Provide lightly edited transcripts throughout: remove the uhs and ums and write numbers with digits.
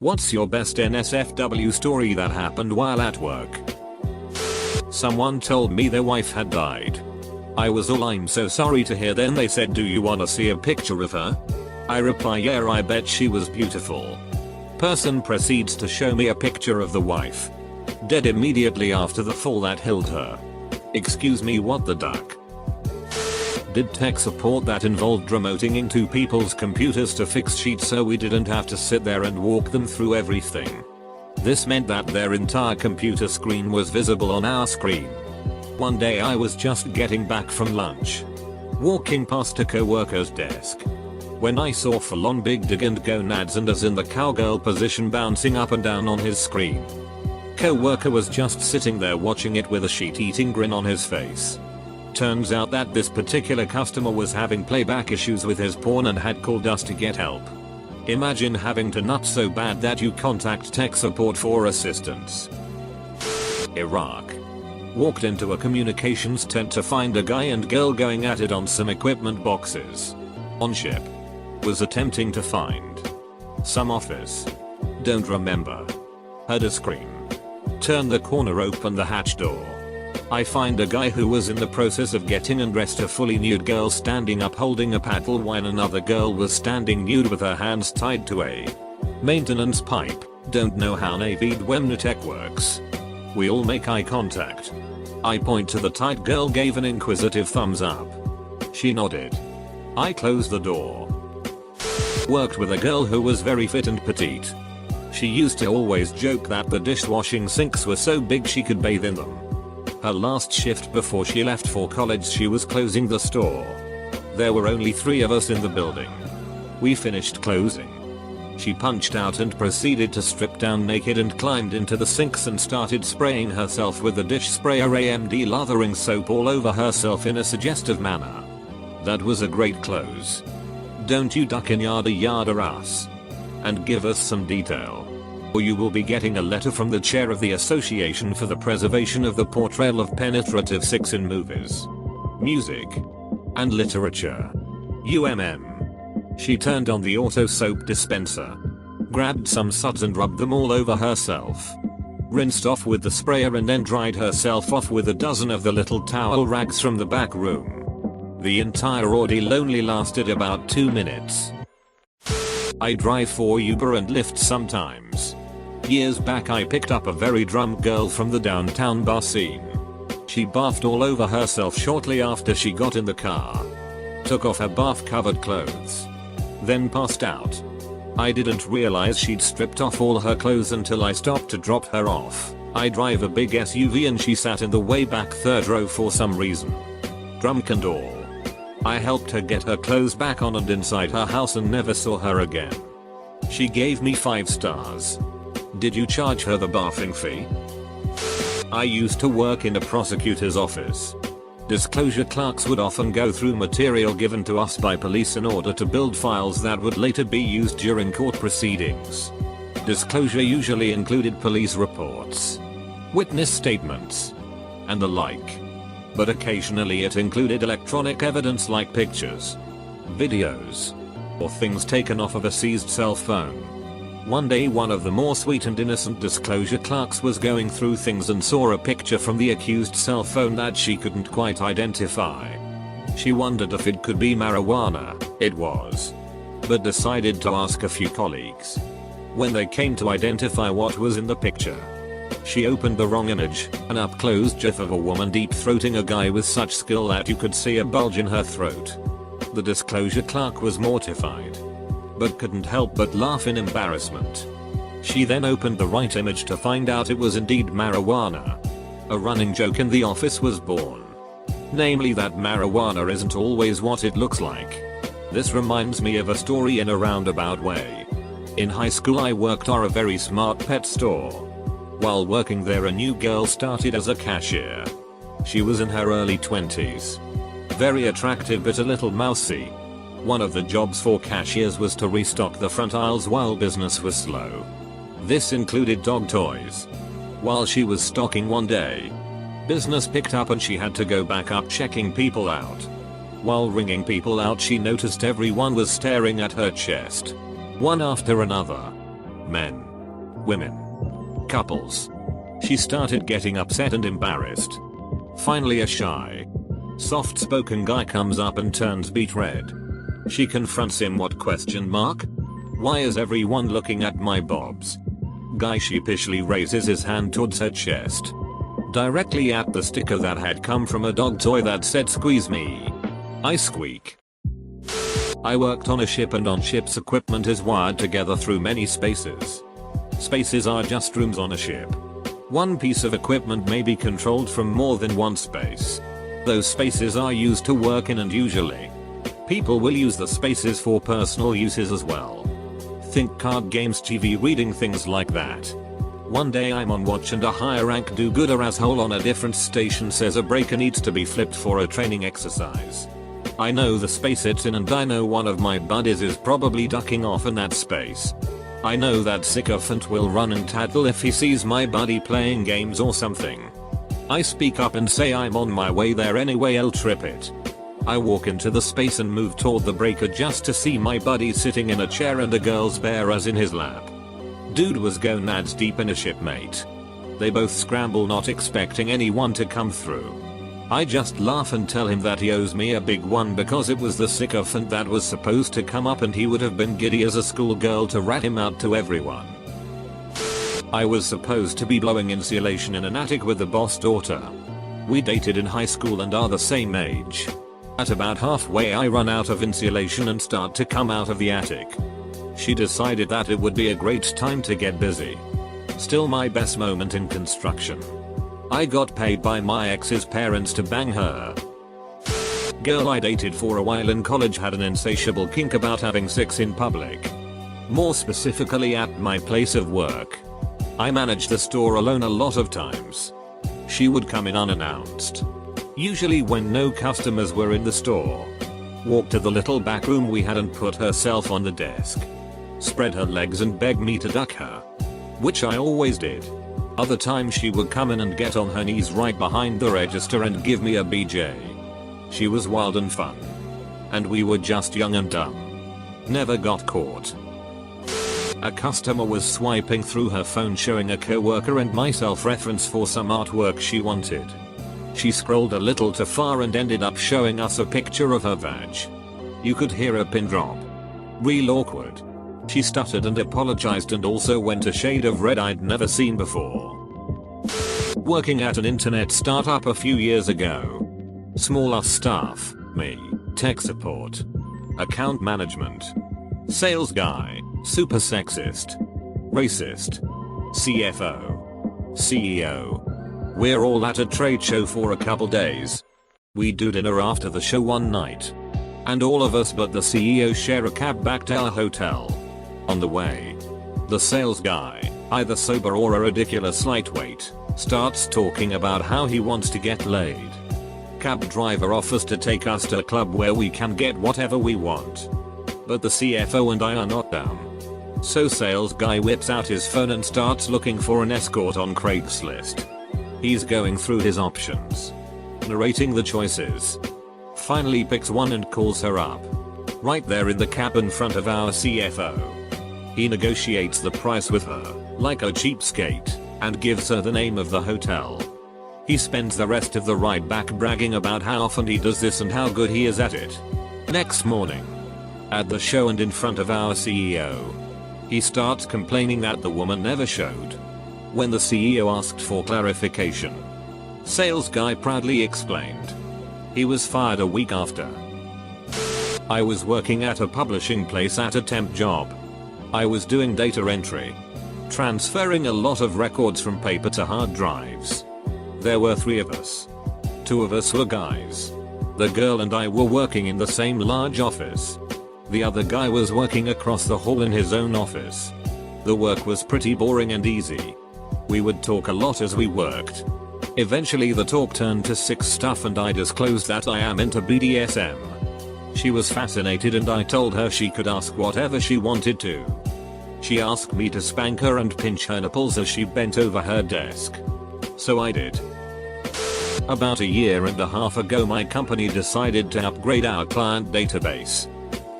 What's your best NSFW story that happened while at work? Someone told me their wife had died. I was all "I'm so sorry to hear." Then they said, "Do you wanna see a picture of her?" I reply, "Yeah, I bet she was beautiful." Person proceeds to show me a picture of the wife. Dead immediately after the fall that killed her. Excuse me, what the duck? Did tech support that involved remoting into people's computers to fix sheets so we didn't have to sit there and walk them through everything. This meant that their entire computer screen was visible on our screen. One day I was just getting back from lunch, walking past a co-worker's desk, when I saw full-on big dig and gonads and as in the cowgirl position bouncing up and down on his screen. Co-worker was just sitting there watching it with a sheet-eating grin on his face. Turns out that this particular customer was having playback issues with his porn and had called us to get help. Imagine having to nut so bad that you contact tech support for assistance. Iraq. Walked into a communications tent to find a guy and girl going at it on some equipment boxes. On ship. Was attempting to find some office. Don't remember. Heard a scream. Turn the corner, open the hatch door. I find a guy who was in the process of getting undressed, a fully nude girl standing up holding a paddle while another girl was standing nude with her hands tied to a maintenance pipe. Don't know how Navy Dwemnitech works. We all make eye contact. I point to the tight girl, gave an inquisitive thumbs up. She nodded. I closed the door. Worked with a girl who was very fit and petite. She used to always joke that the dishwashing sinks were so big she could bathe in them. Her last shift before she left for college, she was closing the store. There were only 3 of us in the building. We finished closing. She punched out and proceeded to strip down naked and climbed into the sinks and started spraying herself with the dish sprayer, AMD lathering soap all over herself in a suggestive manner. That was a great close. Don't you duck in yada yada us. And give us some detail, or you will be getting a letter from the chair of the Association for the Preservation of the Portrayal of Penetrative Sex in Movies, Music, and Literature. She turned on the auto soap dispenser, grabbed some suds and rubbed them all over herself, rinsed off with the sprayer and then dried herself off with a dozen of the little towel rags from the back room. The entire ordeal only lasted about 2 minutes. I drive for Uber and Lyft sometimes. Years back I picked up a very drunk girl from the downtown bar scene. She bathed all over herself shortly after she got in the car. Took off her bath covered clothes. Then passed out. I didn't realize she'd stripped off all her clothes until I stopped to drop her off. I drive a big SUV and she sat in the way back 3rd row for some reason. Drunk and all. I helped her get her clothes back on and inside her house and never saw her again. She gave me 5 stars. Did you charge her the bathing fee? I used to work in a prosecutor's office. Disclosure clerks would often go through material given to us by police in order to build files that would later be used during court proceedings. Disclosure usually included police reports, witness statements, and the like. But occasionally it included electronic evidence like pictures, videos, or things taken off of a seized cell phone. One day one of the more sweet and innocent disclosure clerks was going through things and saw a picture from the accused cell phone that she couldn't quite identify. She wondered if it could be marijuana. It was. But decided to ask a few colleagues. When they came to identify what was in the picture, she opened the wrong image, an up-close gif of a woman deep-throating a guy with such skill that you could see a bulge in her throat. The disclosure clerk was mortified, but couldn't help but laugh in embarrassment. She then opened the right image to find out it was indeed marijuana. A running joke in the office was born. Namely that marijuana isn't always what it looks like. This reminds me of a story in a roundabout way. In high school I worked at a very smart pet store. While working there, a new girl started as a cashier. She was in her early 20s. Very attractive but a little mousy. One of the jobs for cashiers was to restock the front aisles while business was slow. This included dog toys. While she was stocking one day, business picked up and she had to go back up checking people out. While ringing people out, she noticed everyone was staring at her chest. One after another. Men. women, couples. She started getting upset and embarrassed. Finally a shy, soft-spoken guy comes up and turns beet red. She confronts him. What question mark? Why is everyone looking at my bobs? Guy sheepishly raises his hand towards her chest, directly at the sticker that had come from a dog toy that said squeeze me. I squeak. I worked on a ship, and on ships equipment is wired together through many spaces. Spaces are just rooms on a ship. One piece of equipment may be controlled from more than one space. Those spaces are used to work in, and usually people will use the spaces for personal uses as well. Think card games, TV, reading, things like that. One day I'm on watch and a higher rank do-gooder asshole on a different station says a breaker needs to be flipped for a training exercise. I know the space it's in, and I know one of my buddies is probably ducking off in that space. I know that sycophant will run and tattle if he sees my buddy playing games or something. I speak up and say I'm on my way there anyway, I'll trip it. I walk into the space and move toward the breaker just to see my buddy sitting in a chair and a girl's bare ass in his lap. Dude was gonads deep in a shipmate. They both scramble, not expecting anyone to come through. I just laugh and tell him that he owes me a big one because it was the sycophant that was supposed to come up, and he would have been giddy as a schoolgirl to rat him out to everyone. I was supposed to be blowing insulation in an attic with the boss daughter. We dated in high school and are the same age. At about halfway I run out of insulation and start to come out of the attic. She decided that it would be a great time to get busy. Still my best moment in construction. I got paid by my ex's parents to bang her. Girl I dated for a while in college had an insatiable kink about having sex in public. More specifically at my place of work. I managed the store alone a lot of times. She would come in unannounced, usually when no customers were in the store. Walk to the little back room we had and put herself on the desk. Spread her legs and beg me to duck her, which I always did. Other times she would come in and get on her knees right behind the register and give me a BJ. She was wild and fun. And we were just young and dumb. Never got caught. A customer was swiping through her phone showing a coworker and myself reference for some artwork she wanted. She scrolled a little too far and ended up showing us a picture of her vag. You could hear a pin drop. Real awkward. She stuttered and apologized and also went a shade of red I'd never seen before. Working at an internet startup a few years ago. Smaller staff, me, tech support, account management, sales guy, super sexist, racist, CFO, CEO. We're all at a trade show for a couple days. We do dinner after the show one night. And all of us but the CEO share a cab back to our hotel. On the way, the sales guy, either sober or a ridiculous lightweight, starts talking about how he wants to get laid. Cab driver offers to take us to a club where we can get whatever we want. But the CFO and I are not down. So sales guy whips out his phone and starts looking for an escort on Craigslist. He's going through his options, narrating the choices. Finally picks one and calls her up. Right there in the cab in front of our CFO. He negotiates the price with her, like a cheapskate, and gives her the name of the hotel. He spends the rest of the ride back bragging about how often he does this and how good he is at it. Next morning, at the show and in front of our CEO, he starts complaining that the woman never showed. When the CEO asked for clarification, sales guy proudly explained. He was fired a week after. I was working at a publishing place at a temp job. I was doing data entry, transferring a lot of records from paper to hard drives. There were 3 of us. 2 of us were guys. The girl and I were working in the same large office. The other guy was working across the hall in his own office. The work was pretty boring and easy. We would talk a lot as we worked. Eventually the talk turned to sex stuff and I disclosed that I am into BDSM. She was fascinated and I told her she could ask whatever she wanted to. She asked me to spank her and pinch her nipples as she bent over her desk. So I did. About a year and a half ago my company decided to upgrade our client database.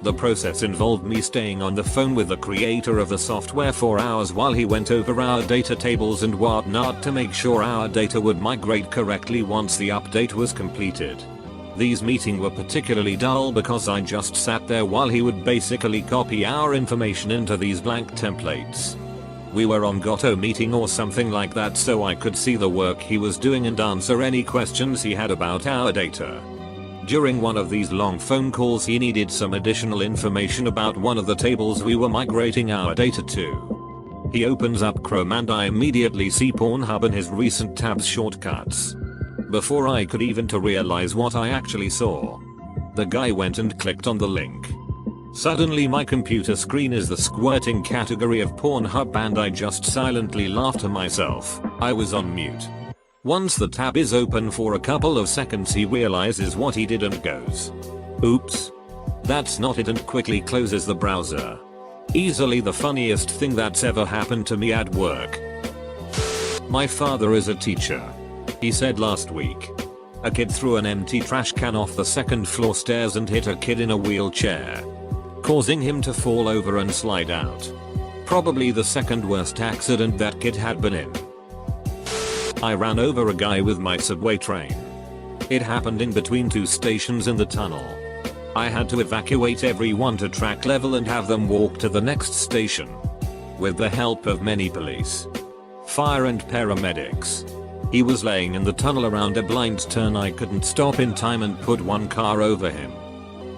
The process involved me staying on the phone with the creator of the software for hours while he went over our data tables and whatnot to make sure our data would migrate correctly once the update was completed. These meetings were particularly dull because I just sat there while he would basically copy our information into these blank templates. We were on GoToMeeting or something like that so I could see the work he was doing and answer any questions he had about our data. During one of these long phone calls he needed some additional information about one of the tables we were migrating our data to. He opens up Chrome and I immediately see Pornhub in his recent tabs shortcuts. Before I could even to realize what I actually saw, the guy went and clicked on the link. Suddenly my computer screen is the squirting category of Pornhub and I just silently laughed to myself. I was on mute. Once the tab is open for a couple of seconds he realizes what he did and goes, "Oops. That's not it," and quickly closes the browser. Easily the funniest thing that's ever happened to me at work. My father is a teacher. He said last week, a kid threw an empty trash can off the second floor stairs and hit a kid in a wheelchair, causing him to fall over and slide out. Probably the second worst accident that kid had been in. I ran over a guy with my subway train. It happened in between two stations in the tunnel. I had to evacuate everyone to track level and have them walk to the next station. With the help of many police, fire and paramedics. He was laying in the tunnel around a blind turn. I couldn't stop in time and put one car over him.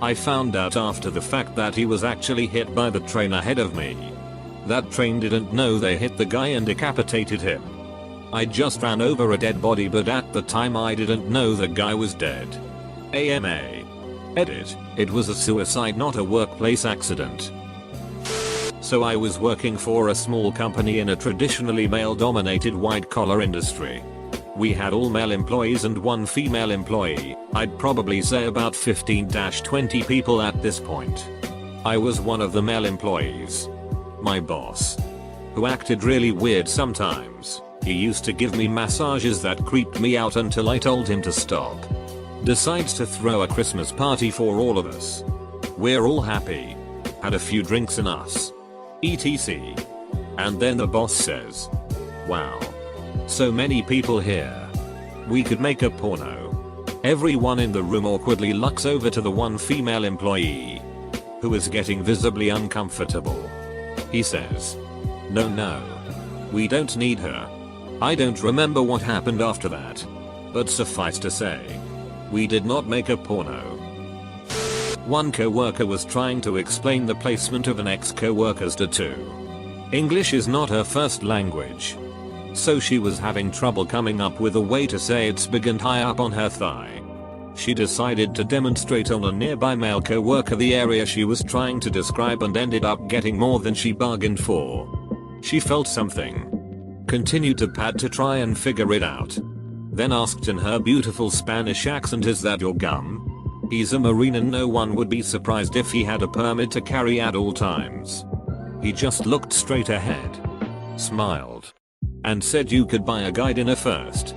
I found out after the fact that he was actually hit by the train ahead of me. That train didn't know they hit the guy and decapitated him. I just ran over a dead body, but at the time I didn't know the guy was dead. AMA. Edit. It was a suicide, not a workplace accident. So I was working for a small company in a traditionally male-dominated white-collar industry. We had all male employees and one female employee. I'd probably say about 15-20 people at this point. I was one of the male employees. My boss, who acted really weird sometimes, he used to give me massages that creeped me out until I told him to stop. Decides to throw a Christmas party for all of us. We're all happy. Had a few drinks in us. etc. And then the boss says, "Wow. So many people here. We could make a porno." Everyone in the room awkwardly looks over to the one female employee, who is getting visibly uncomfortable. He says, No, we don't need her." I don't remember what happened after that, but suffice to say, we did not make a porno. One co-worker was trying to explain the placement of an ex-co-worker's tattoo. English is not her first language, so she was having trouble coming up with a way to say it's big and high up on her thigh. She decided to demonstrate on a nearby male co-worker the area she was trying to describe and ended up getting more than she bargained for. She felt something, continued to pat to try and figure it out, then asked in her beautiful Spanish accent, "Is that your gum?" He's a Marine and no one would be surprised if he had a permit to carry at all times. He just looked straight ahead, smiled, and said you could buy a guide in a first.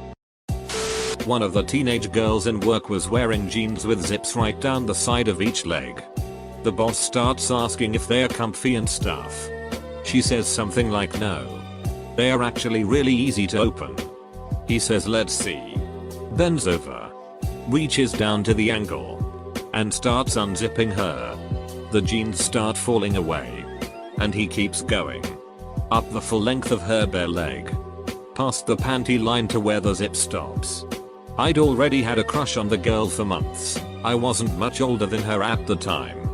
One of the teenage girls in work was wearing jeans with zips right down the side of each leg. The boss starts asking if they're comfy and stuff. She says something like no. They are actually really easy to open. He says let's see. Bends over, reaches down to the ankle, and starts unzipping her. The jeans start falling away, and he keeps going. Up the full length of her bare leg, past the panty line to where the zip stops. I'd already had a crush on the girl for months. I wasn't much older than her at the time.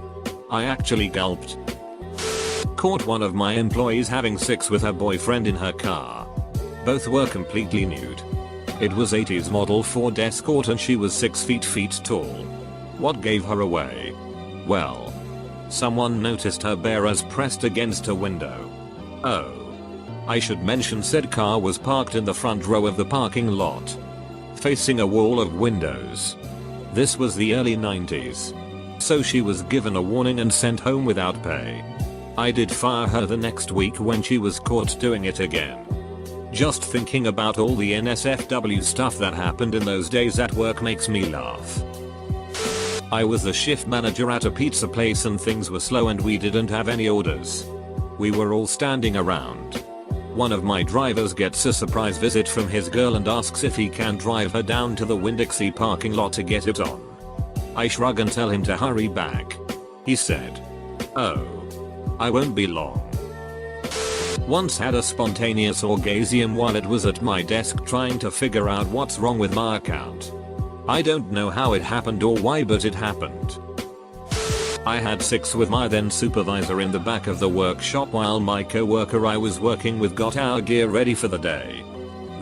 I actually gulped. Caught one of my employees having sex with her boyfriend in her car. Both were completely nude. It was 80s model Ford Escort and she was 6 feet tall. What gave her away? Well, someone noticed her bare ass pressed against a window. Oh. I should mention said car was parked in the front row of the parking lot, facing a wall of windows. This was the early 90s. So she was given a warning and sent home without pay. I did fire her the next week when she was caught doing it again. Just thinking about all the NSFW stuff that happened in those days at work makes me laugh. I was the shift manager at a pizza place and things were slow and we didn't have any orders. We were all standing around. One of my drivers gets a surprise visit from his girl and asks if he can drive her down to the Winn-Dixie parking lot to get it on. I shrug and tell him to hurry back. He said, "Oh, I won't be long." Once had a spontaneous orgasm while it was at my desk trying to figure out what's wrong with my account. I don't know how it happened or why, but it happened. I had sex with my then supervisor in the back of the workshop while my co-worker I was working with got our gear ready for the day.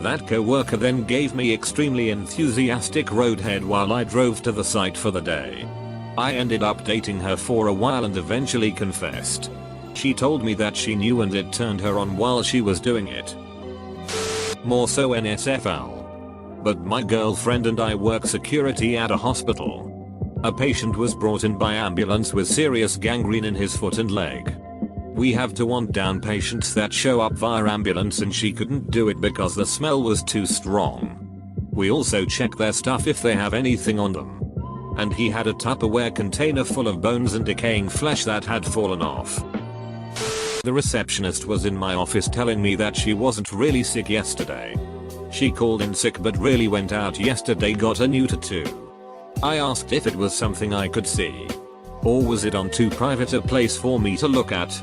That co-worker then gave me extremely enthusiastic roadhead while I drove to the site for the day. I ended up dating her for a while and eventually confessed. She told me that she knew and it turned her on while she was doing it. More so NSFW. But my girlfriend and I work security at a hospital. A patient was brought in by ambulance with serious gangrene in his foot and leg. We have to want down patients that show up via ambulance and she couldn't do it because the smell was too strong. We also check their stuff if they have anything on them. And he had a Tupperware container full of bones and decaying flesh that had fallen off. The receptionist was in my office telling me that she wasn't really sick yesterday. She called in sick but really went out yesterday, got a new tattoo. I asked if it was something I could see. Or was it on too private a place for me to look at?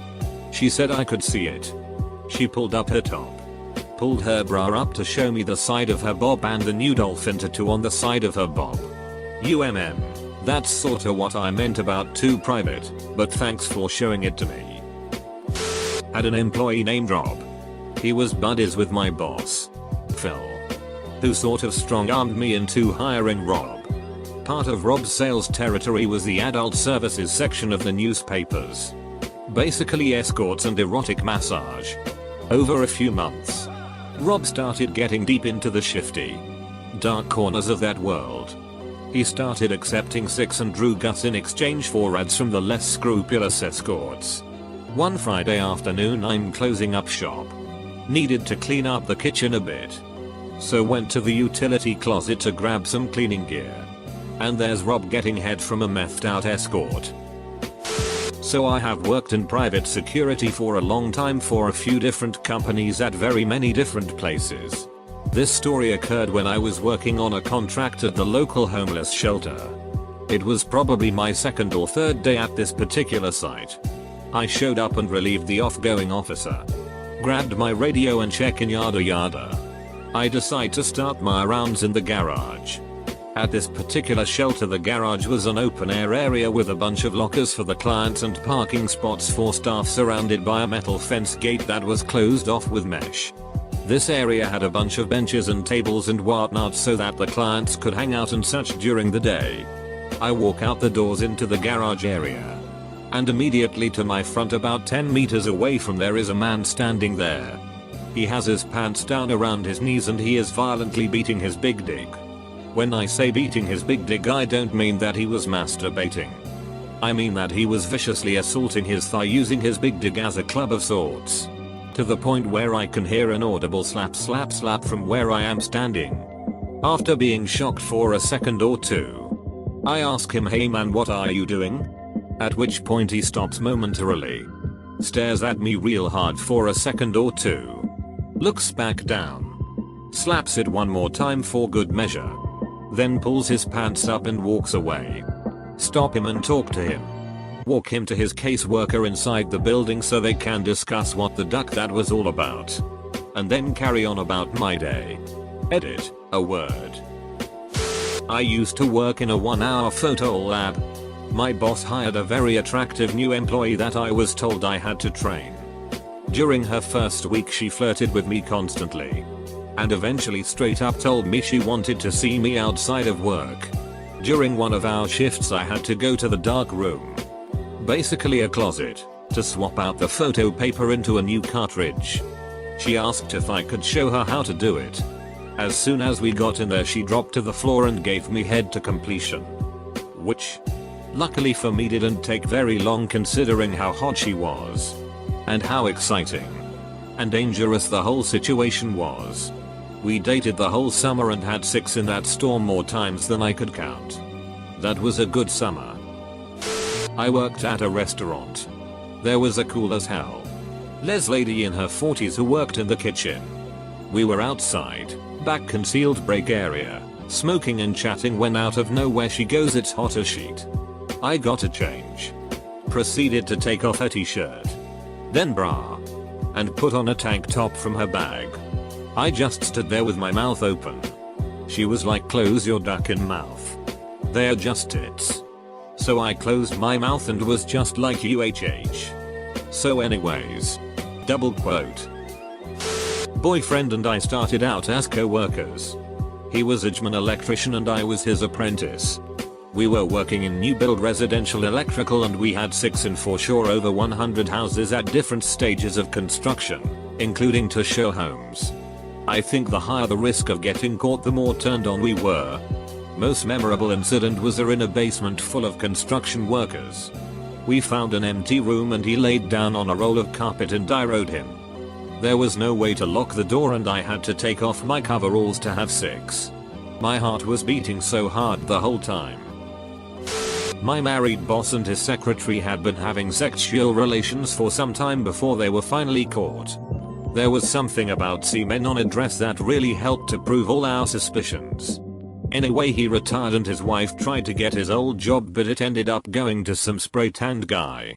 She said I could see it. She pulled up her top. Pulled her bra up to show me the side of her bob and the new dolphin tattoo on the side of her bob. That's sorta what I meant about too private, but thanks for showing it to me. Had an employee named Rob. He was buddies with my boss, Phil, who sort of strong-armed me into hiring Rob. Part of Rob's sales territory was the adult services section of the newspapers. Basically escorts and erotic massage. Over a few months, Rob started getting deep into the shifty, dark corners of that world. He started accepting sex and drew guts in exchange for ads from the less scrupulous escorts. One Friday afternoon I'm closing up shop. Needed to clean up the kitchen a bit. So went to the utility closet to grab some cleaning gear. And there's Rob getting head from a methed out escort. So I have worked in private security for a long time for a few different companies at very many different places. This story occurred when I was working on a contract at the local homeless shelter. It was probably my second or third day at this particular site. I showed up and relieved the off-going officer. Grabbed my radio and check-in yada yada. I decide to start my rounds in the garage. At this particular shelter the garage was an open air area with a bunch of lockers for the clients and parking spots for staff surrounded by a metal fence gate that was closed off with mesh. This area had a bunch of benches and tables and whatnot so that the clients could hang out and such during the day. I walk out the doors into the garage area. And immediately to my front about 10 meters away from there is a man standing there. He has his pants down around his knees and he is violently beating his big dick. When I say beating his big dick I don't mean that he was masturbating. I mean that he was viciously assaulting his thigh using his big dick as a club of sorts. To the point where I can hear an audible slap slap slap from where I am standing. After being shocked for a second or two, I ask him, "Hey man, what are you doing?" At which point he stops momentarily. Stares at me real hard for a second or two. Looks back down. Slaps it one more time for good measure. Then pulls his pants up and walks away. Stop him and talk to him. Walk him to his caseworker inside the building so they can discuss what the duck that was all about. And then carry on about my day. Edit, a word. I used to work in a 1-hour photo lab. My boss hired a very attractive new employee that I was told I had to train. During her first week she flirted with me constantly. And eventually straight up told me she wanted to see me outside of work. During one of our shifts I had to go to the dark room. Basically a closet, to swap out the photo paper into a new cartridge. She asked if I could show her how to do it. As soon as we got in there she dropped to the floor and gave me head to completion. Which, luckily for me, didn't take very long considering how hot she was. And how exciting and dangerous the whole situation was. We dated the whole summer and had sex in that storm more times than I could count. That was a good summer. I worked at a restaurant. There was a cool as hell Les lady in her 40s who worked in the kitchen. We were outside, back concealed break area, smoking and chatting when out of nowhere she goes, "It's hot as sheet." I got a change. Proceeded to take off her t-shirt, then bra, and put on a tank top from her bag. I just stood there with my mouth open. She was like, "Close your duckin' mouth. They're just tits." So I closed my mouth and was just like, "UHH. So anyways. Double quote. Boyfriend and I started out as co-workers. He was a journeyman electrician and I was his apprentice. We were working in new build residential electrical and we had 6 and for sure over 100 houses at different stages of construction, including to show homes. I think the higher the risk of getting caught, the more turned on we were. Most memorable incident was in a basement full of construction workers. We found an empty room and he laid down on a roll of carpet and I rode him. There was no way to lock the door and I had to take off my coveralls to have sex. My heart was beating so hard the whole time. My married boss and his secretary had been having sexual relations for some time before they were finally caught. There was something about semen on a dress that really helped to prove all our suspicions. Anyway, he retired and his wife tried to get his old job, but it ended up going to some spray tanned guy.